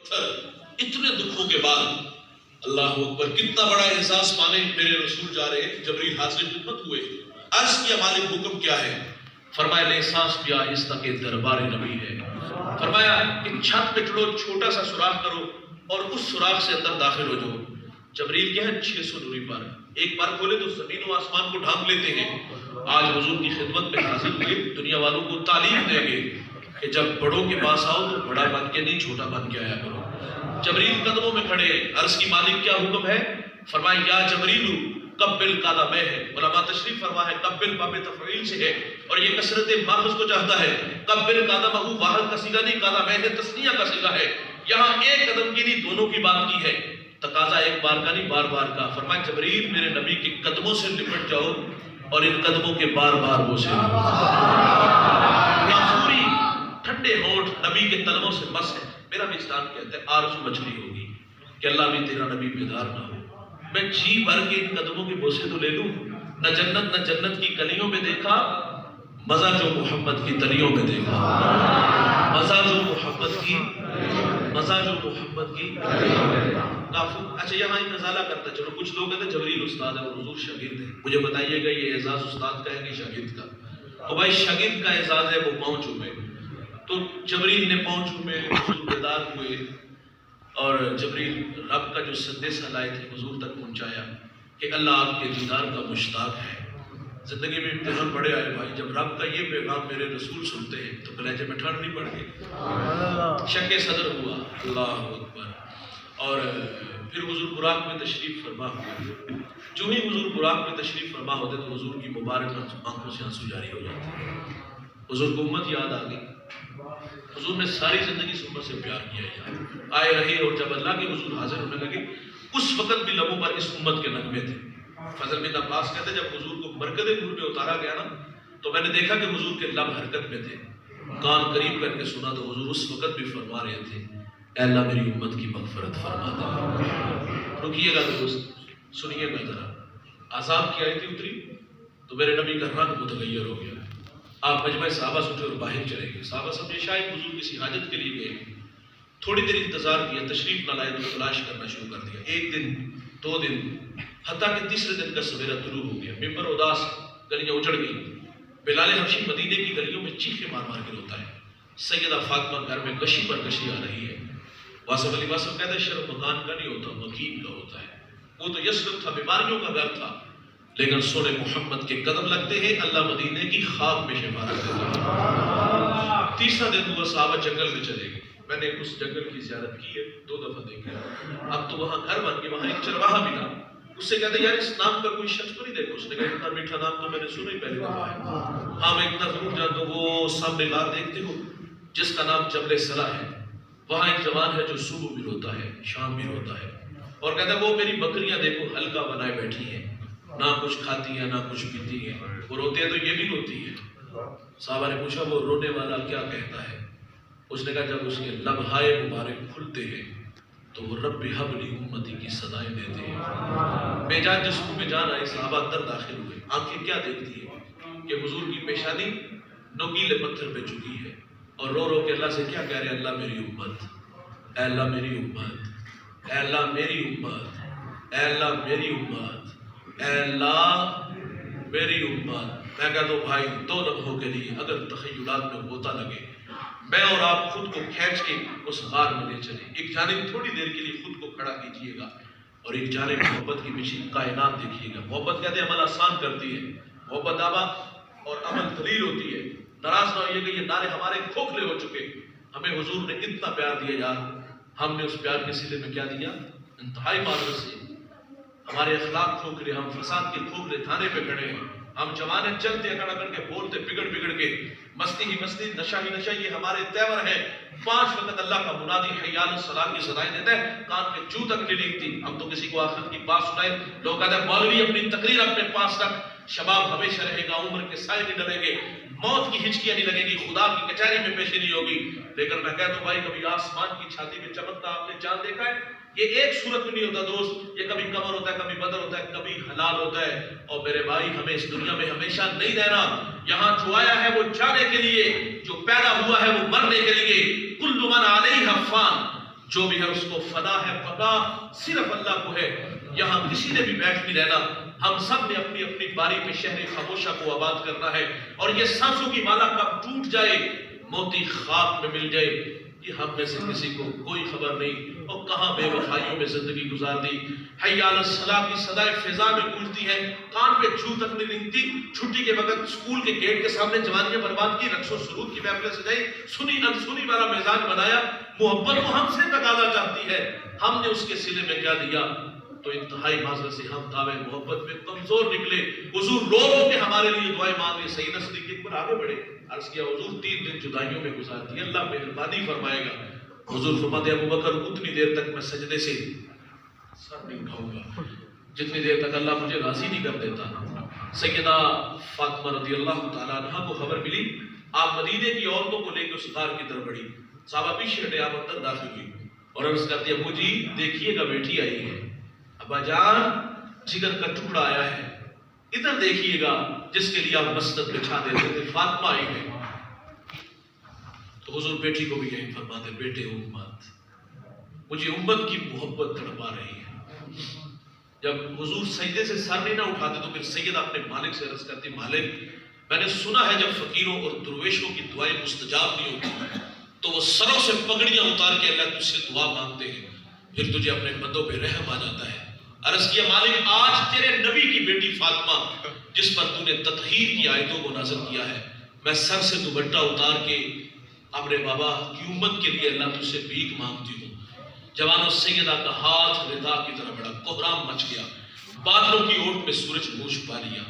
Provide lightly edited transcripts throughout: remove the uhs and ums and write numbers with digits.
اتنے دکھوں کے بعد اللہ اکبر، کتنا بڑا احساس پانے میرے رسول جا رہے ہیں۔ جبریل حاضر خدمت ہوئے، عرض کیا مالک حکم کیا ہے؟ فرمایا نے احساس کیا آہستہ کہ دربار نبی ہے۔ فرمایا کہ چھت پہ چڑھو، چھوٹا سا سوراخ کرو اور اس سوراخ سے اندر داخل ہو جاؤ۔ جبریل کیا ہے 600 نوری پر، ایک بار کھولے تو زمین و آسمان کو ڈھانپ لیتے ہیں۔ آج حضور کی خدمت میں حاضر ہوئے، دنیا والوں کو تعلیم دیں گے کہ جب بڑوں کے پاس آؤ تو بڑا بن کے نہیں، چھوٹا بن کے آیا کرو۔ جبریل قدموں میں کھڑے، عرض کی مالک کیا حکم ہے؟ فرمایا یا جبریل قبل قدمہ ہے۔ علماء تشریف فرما ہے قبل باب تفعیل سے ہے اور یہ کثرت ماخذ کو چاہتا ہے۔ قبل قدمہ واحد کا صیغہ نہیں، قدمہ ہے تثنیہ کا صیغہ ہے۔ یہاں ایک قدم کی نہیں، دونوں کی بات کی ہے، تقاضا ایک بار کا نہیں، بار بار کا۔ فرمایا جبریل میرے نبی کے قدموں سے لپٹ جاؤ اور ان قدموں کے بار بار بوسے لو۔ کافوری ٹھنڈے ہونٹ نبی کے تلووں سے بس ہے۔ میرا وجدان کہتا ہے آرزو مچھلی ہوگی کہ اللہ بھی تیرا نبی بیدار نہ ہو، میں جی بھر کے ان قدموں کے بوسے تو لے لوں۔ نہ جنت کی گلیوں میں دیکھا مزہ جو محمد کی تلیوں میں دیکھا، مزہ جو محمد کی اچھا یہاں ایک نزالہ کرتا ہے۔ چلو کچھ لوگ کہتے ہیں جبریل استاد ہے اور حضور شاگرد ہے، مجھے بتائیے گا یہ اعزاز استاد کا ہے کہ شاگرد کا؟ اور بھائی شاگرد کا اعزاز ہے وہ پاؤں چومے، تو جبریل نے پاؤں چومے، حضور بیدار ہوئے اور جبریل رب کا جو سندیسہ لائے تھے حضور تک پہنچایا کہ اللہ آپ کے دیدار کا مشتاق ہے۔ زندگی میں امتحان بڑے آئے بھائی، جب رب کا یہ پیغام میرے رسول سنتے ہیں تو کلیجے میں ٹھنڈ نہیں پڑ گئی، شک صدر ہوا، اللہ اکبر۔ اور پھر حضور براق میں تشریف فرما ہوئے، جو ہی حضور براق میں تشریف فرما ہوتے تو حضور کی مبارک آنکھوں سے آنسو جاری ہو جاتے، حضور کو امت یاد آ گئی۔ حضور نے ساری زندگی سے امت سے پیار کیا ہے، آئے رہے، اور جب اللہ کے حضور حاضر ہونے لگے اس وقت بھی لبوں پر اس امت کے نغمے تھے۔ فضل بن عباس کہتے ہیں جب حضور کو مرکز نور میں اتارا گیا نا تو میں نے دیکھا کہ حضور کے لب حرکت میں تھے، کان قریب کر کے سنا تو حضور اس وقت بھی فرما رہے تھے اے اللہ میری امت کی مغفرت فرما دے۔ رکیے گا دوست، سنیے گا ذرا، عذاب کی آیت اتری تو میرے نبی کا رنگ متغیر ہو گیا۔ آپ مجمع صحابہ سے اٹھے اور باہر چلے گئے، صحابہ سمجھے شاید حضور کسی حاجت کے لیے گئے، تھوڑی دیر انتظار کیا، تشریف نہ لائے تو تلاش کرنا شروع کر دیا۔ ایک دن، 2 دن، حتیٰ کہ تیسرے دن کا سویرا طلوع ہو گیا، ممبر اداس، گلیاں اجڑ گئی۔ بلال حبشی مدینے کی گلیوں میں چیخے مار مار کے روتا ہے، سیدہ فاطمہ گھر میں کشی پر کشی آ رہی ہے۔ واصف علی واصف کہتا ہے شرم مکان کا نہیں ہوتا، مکین کا ہوتا ہے۔ وہ تو یثرب تھا، بیماریوں کا گھر تھا، لیکن سونے محمد کے قدم لگتے ہیں اللہ مدینے کی خاک میں شفا رکھ دیتا ہے۔ تیسرا دن ہوا، صحابہ جنگل میں چلے گئے، میں نے اس جنگل کی زیارت کی ہے، 2 دفعہ دیکھا، اب تو وہاں گھر بن کے وہاں ایک چرواہا ملا، اس سے کہتے یار اس نام کا کوئی شخص تو نہیں دیکھو، اس نے کہا اتنا میٹھا نام تو میں نے سنا ہی پہلی دفعہ ہے۔ ہاں میں اتنا ضرور جانتا ہوں، وہ سامنے غار دیکھتے ہو جس کا نام جبل صلا ہے، وہاں ایک جوان ہے جو صبح بھی روتا ہے شام بھی روتا ہے، اور کہتا ہے وہ میری بکریاں دیکھو حلقہ بنائے بیٹھی ہیں، نہ کچھ کھاتی ہیں نہ کچھ پیتی ہیں، وہ روتے ہیں تو یہ بھی روتی ہے۔ صحابہ نے پوچھا وہ رونے والا کیا کہتا ہے؟ اس نے کہا جب اس کے لبہائے مبارک کھلتے ہیں تو وہ رب حب لی امتی کی صدائیں دیتے ہیں۔ بے جان جسم میں جان آئی، صحابہ اندر داخل ہوئے، آنکھیں کیا دیکھتی ہیں کہ حضور کی پیشانی نوکیلے پتھر پہ چکی ہے، اور رو رو کے اللہ سے کیا کہہ رہے ہیں اللہ میری امت، اے اللہ میری امت، اے اللہ میری امت، اے اللہ میری امت، اے اللہ میری امت۔ میں کہتا ہوں بھائی 2 لمحوں کے لیے اگر تخیلات میں غوطہ لگے، میں اور آپ خود کو کھینچ کے اس غار میں لے چلیں، ایک جانب تھوڑی دیر کے لیے خود کو کھڑا کیجئے گا اور ایک جانب محبت کی مشین کائنات دیکھیے گا۔ محبت کہتے ہیں عمل آسان کرتی ہے، محبت آبا اور عمل دلیل ہوتی ہے۔ ناراض نہ ہوئیے کہ یہ نعرے ہمارے کھوکھلے ہو چکے، ہمیں حضور نے اتنا پیار دیا یار، ہم نے اس پیار کے صلے میں کیا دیا؟ انتہائی معذرت سے ہمارے اخلاق کھوکھلے، ہم فساد کے کھوکھلے تھانے پہ کھڑے ہیں، ہم جوانے چلتے اکڑ اکڑ کے بولتے بگڑ کے، مستی ہی مستی، نشہ ہی نشہ، یہ ہمارے تیور ہیں۔ 5 وقت اللہ کا منادی حی علی الصلاۃ کی صدائیں دیتا ہے، کان میں جو تک نہیں لگتی۔ ہم تو کسی کو آخرت کی بات سنائیں، لوگ کہتے ہیں مولوی اپنی تقریر اپنے پاس رکھ، شباب ہمیشہ رہے گا، عمر کے سائے نہیں ڈلیں گے، موت کی ہچکیاں نہیں لگیں گی، خدا کی کچہری میں پیشی نہیں ہوگی۔ لیکن میں کہتا ہوں بھائی کبھی آسمان کی چھاتی میں چمکتا آپ نے چاند دیکھا ہے؟ یہ ایک صورت میں نہیں ہوتا دوست، یہ کبھی قمر ہوتا ہے، کبھی بدر ہوتا ہے، کبھی حلال ہوتا ہے۔ اور میرے بھائی ہمیں اس دنیا میں ہمیشہ نہیں رہنا، یہاں جو آیا ہے وہ جانے کے لیے، جو پیدا ہوا ہے وہ مرنے کے لیے۔ کل من علیہا فان، جو بھی ہے اس کو فنا ہے، فنا صرف اللہ کو ہے. یہاں کسی نے بھی بیٹھ نہیں رہنا، ہم سب نے اپنی اپنی باری پہ شہر خاموشہ کو آباد کرنا ہے. اور یہ سانسوں کی مالا کب ٹوٹ جائے، موتی خاک میں مل جائے، کہ ہم میں سے کسی کو کوئی خبر نہیں اور کہاں بے وفائیوں میں زندگی گزار دی. حی علی الصلاۃ کی صدائے فضا میں گونجتی ہے، کان پہ چھو تک نہیں رنگتی. چھٹی کے وقت اسکول کے گیٹ کے سامنے جوانیاں برباد کی، رقص و سرور کی محفلیں سجائی، سنی انسنی والا میزان بنایا. محبت تو ہم سے تقاضا چاہتی ہے، ہم نے اس کے سلے میں کیا دیا؟ تو انتہائی معذرت سے ہم دعوے محبت میں کمزور نکلے. حضور رو رو کے ہمارے لیے دعائیں مانگے. سیدنا صدیق اکبر آگے بڑھے، عرض کیا حضور 3 دن جدائیوں میں گزار دیے، اللہ مہربانی فرمائے گا. حضور فرماتے ابو بکر اتنی دیر تک میں سجدے سے سر نہیں اٹھاؤں گا جتنی دیر تک اللہ مجھے راضی نہیں کر دیتا. سیدہ فاطمہ رضی اللہ تعالیٰ عنہ کو خبر ملی، آپ مدینے کی عورتوں کو لے کے اس غار کی طرف بڑھی. صحابہ پیچھے ہٹے، آپ اندر داخل ہوئی اور عرض کرتی ابو جی دیکھیے گا بیٹی آئی ہے، ابا جان جگر کا ٹکڑا آیا ہے، ادھر دیکھیے گا جس کے لیے آپ مسند بچھا دیتے تھے، فاطمہ آئی ہے. تو حضور بیٹی کو بھی یہی فرماتے، بیٹے امت، مجھے امت کی محبت تڑپا رہی ہے. جب حضور سجدے سے سر نہیں نہ اٹھاتے تو پھر سید اپنے مالک سے عرض کرتی، مالک میں نے سنا ہے جب فقیروں اور درویشوں کی دعائیں مستجاب نہیں ہوتی تو وہ سروں سے پگڑیاں اتار کے اللہ تجھ سے دعا مانگتے ہیں، پھر تجھے اپنے بندوں پہ رحم آ جاتا ہے. عرض کیا مالک آج تیرے نبی کی بیٹی فاطمہ جس پر تو نے تطہیر کی آیتوں کو نازل کیا ہے، میں سر سے دوپٹہ اتار کے اپنے بابا کی امت کے لیے اللہ تجھ سے بھیک مانگتی ہوں. جوانوں سیدہ کا ہاتھ ردا کی طرح بڑا، کوہرام مچ گیا، بادلوں کی اوٹ میں سورج نوش پا لیا.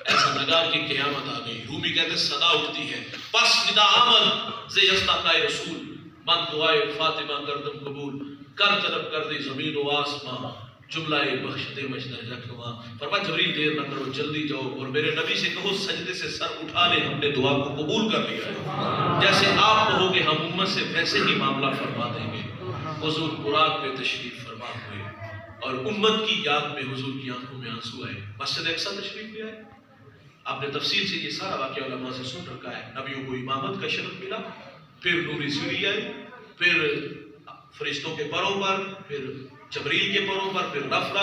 ایسا لگا کہ قیامت آ گئی. رومی کہتے صدا اٹھتی ہے، پس ندا آمد زی استقائے رسول، من دعائے فاطمہ کردم قبول، کر طلب کر دی زمین و آسمان، جملہ بخش دے مجدر جکھواں. فرمایا جبریل دیر نہ کرو جلدی جاؤ اور میرے نبی سے کہو سجدے سے سر اٹھا لے، ہم نے دعا کو قبول کر لیا ہے. جیسے آپ کہو گے ہم امت سے ویسے ہی معاملہ فرما دیں گے. حضور براق پہ تشریف فرما ہوئے اور امت کی یاد میں حضور کی آنکھوں میں آنسو آئے. مسجد اقصیٰ تشریف لے آئے. آپ نے تفصیل سے یہ سارا واقعہ علماء سے سن رکھا ہے. نبیوں کو امامت کا شرف ملا، پھر نوری سیڑھی آئی، پھر فرشتوں کے پروں پر، پھر جبریل کے پروں پر، پھر رف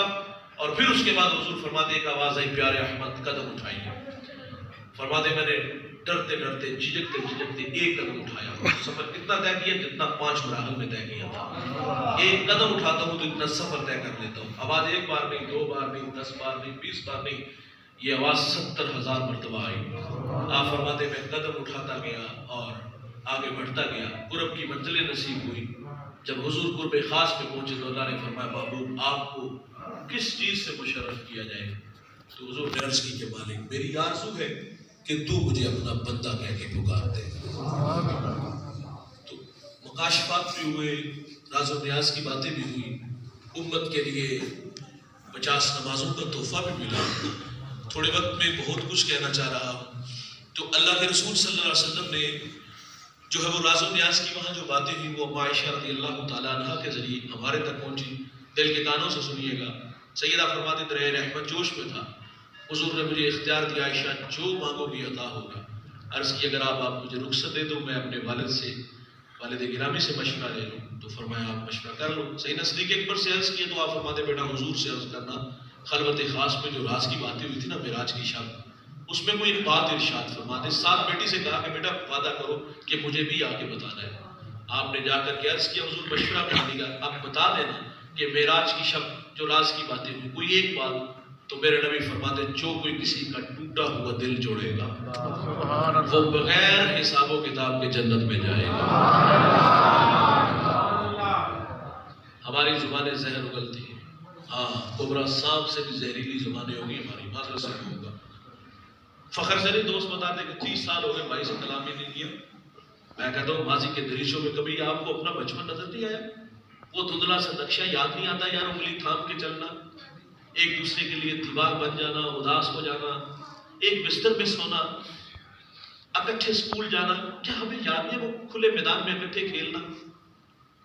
اور پھر اس کے بعد حضور فرماتے ایک آواز آئی، پیارے احمد قدم اٹھائیے. فرماتے میں نے ڈرتے ڈرتے جھجکتے ایک قدم اٹھایا. سفر کتنا طے کیا؟ جتنا 5 مراحل میں طے کیا تھا. ایک قدم اٹھاتا ہوں تو اتنا سفر طے کر لیتا ہوں. آواز 1 بار نہیں، 2 بار نہیں، 10 بار نہیں، 20 بار نہیں، یہ آواز 70,000 مرتبہ آئی. آپ فرماتے میں قدم اٹھاتا گیا اور آگے بڑھتا گیا. قرب کی منزلیں نصیب ہوئی. جب حضور قرب خاص پہ پہنچے تو اللہ نے فرمایا محبوب آپ کو کس چیز سے مشرف کیا جائے؟ تو حضور نے عرض کی کہ مالک میری آرزو ہے کہ تو مجھے اپنا بندہ کہہ کے پکار دے. تو مکاشفات بھی ہوئے، راز و نیاز کی باتیں بھی ہوئی. امت کے لیے 50 نمازوں کا تحفہ بھی ملا. تھوڑے وقت میں بہت کچھ کہنا چاہ رہا ہوں. تو اللہ کے رسول صلی اللہ علیہ وسلم نے جو ہے وہ راز و نیاز کی وہاں جو باتیں ہوئی وہ عائشہ رضی اللہ تعالیٰ عنہ کے ذریعے ہمارے تک پہنچی. دل کے کانوں سے سنیے گا. سیدہ فرماتے تھے رحمت جوش میں تھا. حضور نے مجھے اختیار دیا عائشہ جو مانگو گی عطا ہوگا. عرض کی اگر آپ مجھے رخصت دے دو میں اپنے والد گرامی سے مشورہ لے لوں. تو فرمایا آپ مشورہ کر لو. سیدنا صدیق اکبر سے عرض کیا تو آپ فرماتے بیٹا حضور سے عرض کرنا خلوت خاص میں جو راز کی باتیں ہوئی تھی نا معراج کی شب، اس میں کوئی ایک بات ارشاد فرماتے. ساتھ بیٹی سے کہا کہ بیٹا وعدہ کرو کہ مجھے بھی آ کے بتانا ہے. آپ نے جا کر کے عرض کیا حضور مشورہ کر دے گا آپ بتا دینا کہ معراج کی شب جو راز کی باتیں ہوئی کوئی ایک بات. تو میرے نبی فرماتے جو کوئی کسی کا ٹوٹا ہوا دل جوڑے گا وہ بغیر حساب و کتاب کے جنت میں جائے گا. ہماری زبانیں زہر اگلتی ہیں. ہاں کبرا سانپ سے بھی زہریلی زبانیں ہوگی ہماری، معذرت سے بھی ہوگا. فخر سے نہیں دوست بتاتے کہ 30 سال ہو گئے بھائی سے کلام ہی نہیں کیا. میں کہتا ہوں ماضی کے دریچوں میں کبھی آپ کو اپنا بچپن نظر نہیں آیا؟ وہ دھندلا سا نقشہ یاد نہیں آتا یار؟ انگلی تھام کے چلنا، ایک دوسرے کے لیے دیوار بن جانا، اداس ہو جانا، ایک بستر میں سونا، اکٹھے اسکول جانا. کیا ہمیں یاد ہے وہ کھلے میدان میں اکٹھے کھیلنا؟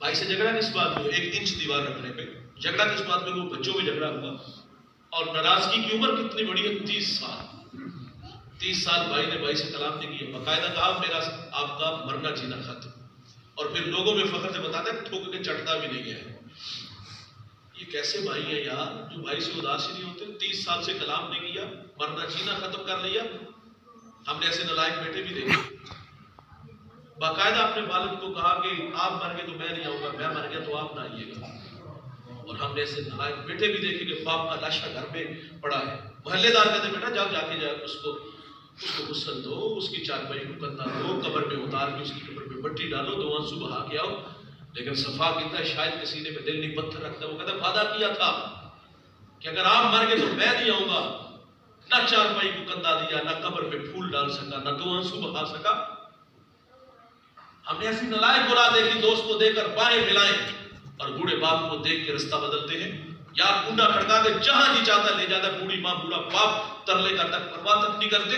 بھائی سے جھگڑا کس بات میں؟ 1 انچ دیوار رکھنے پہ. جھگڑا کس بات میں؟ وہ بچوں میں جھگڑا ہوا. اور ناراضگی کی عمر کتنی بڑی ہے؟ 30 سال. 30 سال بھائی نے بھائی سے کلام نہیں کیا. باقاعدہ کہا میرا آپ کا مرنا جینا ختم. اور پھر لوگوں میں فخر سے بتاتا ہے ٹھوک کے چٹتا بھی نہیں ہے. یہ کیسے بھائی ہیں یار جو بھائی سے اداس ہی نہیں ہوتے؟ 30 سال سے کلام نہیں کیا، مرنا جینا ختم کر لیا. ہم نے ایسے نالائق بیٹے بھی دیکھے. باقاعدہ اپنے والد کو کہا کہ آپ مر گئے تو میں نہیں آؤں گا، میں مر گیا تو آپ نہ آئیے گا. اور ہم نے ایسے نالائق بیٹے بھی دیکھے کہ باپ کا لاشا گھر میں پڑا ہے، محلے دار کہتے بیٹا جاؤ جا کے اس کو غسل دو، اس کی چارپائی کو کندھا دو، قبر میں اتار کے اس کی قبر میں مٹی ڈالو، 2 آنسو بہا کے آؤ. لیکن صفا کہتا ہے شاید کسی نے میں دل نہیں پتھر رکھتا. وہ کہتا وعدہ کیا تھا کہ اگر آپ مر گئے تو میں نہیں آؤں گا. نہ چارپائی کو کندھا دیا، نہ قبر میں پھول ڈال سکا، نہ 2 آنسو بہا سکا. ہم نے ایسی نالائق اولاد دیکھی دوست کو دے کر بائیں ملائیں اور بوڑھے باپ کو دیکھ کے رستہ بدلتے ہیں. یار کنڈا کھڑکا کے جہاں جی چاہتا لے جاتا ہے. بوڑھی ماں بوڑھا باپ ترلے کرتا، پرواہ تک نہیں کرتے.